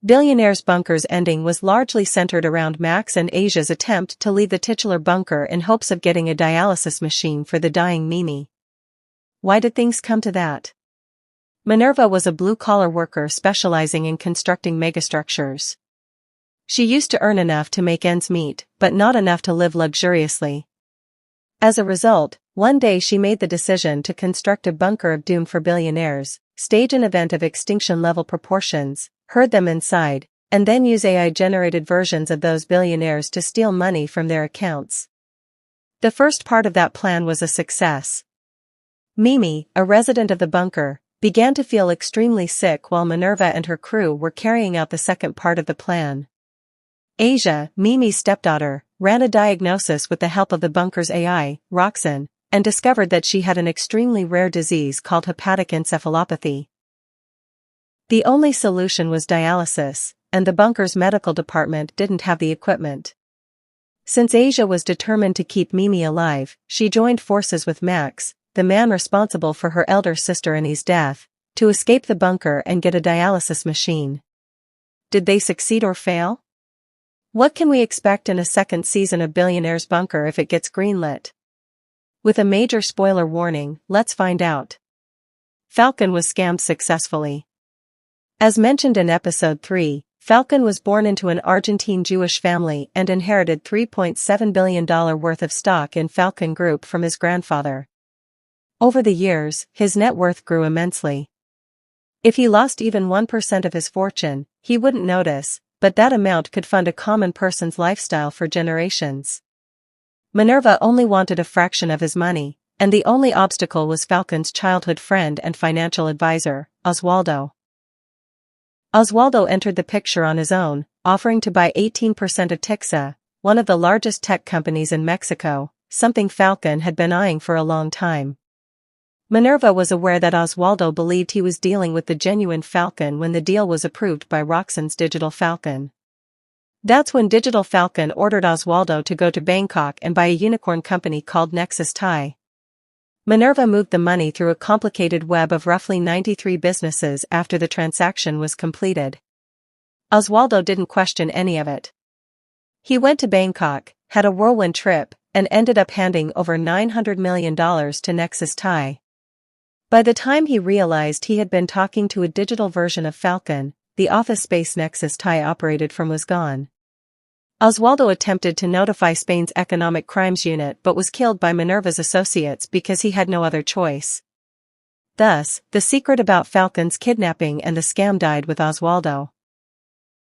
Billionaires Bunker's ending was largely centered around Max and Asia's attempt to leave the titular bunker in hopes of getting a dialysis machine for the dying Mimi. Why did things come to that? Minerva was a blue-collar worker specializing in constructing megastructures. She used to earn enough to make ends meet, but not enough to live luxuriously. As a result, one day she made the decision to construct a bunker of doom for billionaires, stage an event of extinction-level proportions, herd them inside, and then use AI-generated versions of those billionaires to steal money from their accounts. The first part of that plan was a success. Mimi, a resident of the bunker, began to feel extremely sick while Minerva and her crew were carrying out the second part of the plan. Asia, Mimi's stepdaughter, ran a diagnosis with the help of the bunker's AI, Roxanne, and discovered that she had an extremely rare disease called hepatic encephalopathy. The only solution was dialysis, and the bunker's medical department didn't have the equipment. Since Asia was determined to keep Mimi alive, she joined forces with Max, the man responsible for her elder sister Annie's death, to escape the bunker and get a dialysis machine. Did they succeed or fail? What can we expect in a second season of Billionaires Bunker if it gets greenlit? With a major spoiler warning, let's find out. Falcon was scammed successfully. As mentioned in episode 3, Falcon was born into an Argentine Jewish family and inherited $3.7 billion worth of stock in Falcon Group from his grandfather. Over the years, his net worth grew immensely. If he lost even 1% of his fortune, he wouldn't notice, but that amount could fund a common person's lifestyle for generations. Minerva only wanted a fraction of his money, and the only obstacle was Falcon's childhood friend and financial advisor, Oswaldo. Oswaldo entered the picture on his own, offering to buy 18% of Tixa, one of the largest tech companies in Mexico, something Falcon had been eyeing for a long time. Minerva was aware that Oswaldo believed he was dealing with the genuine Falcon when the deal was approved by Roxanne's Digital Falcon. That's when Digital Falcon ordered Oswaldo to go to Bangkok and buy a unicorn company called Nexus Thai. Minerva moved the money through a complicated web of roughly 93 businesses after the transaction was completed. Oswaldo didn't question any of it. He went to Bangkok, had a whirlwind trip, and ended up handing over $900 million to Nexus Thai. By the time he realized he had been talking to a digital version of Falcon, the office space Nexus Thai operated from was gone. Oswaldo attempted to notify Spain's Economic Crimes Unit but was killed by Minerva's associates because he had no other choice. Thus, the secret about Falcon's kidnapping and the scam died with Oswaldo.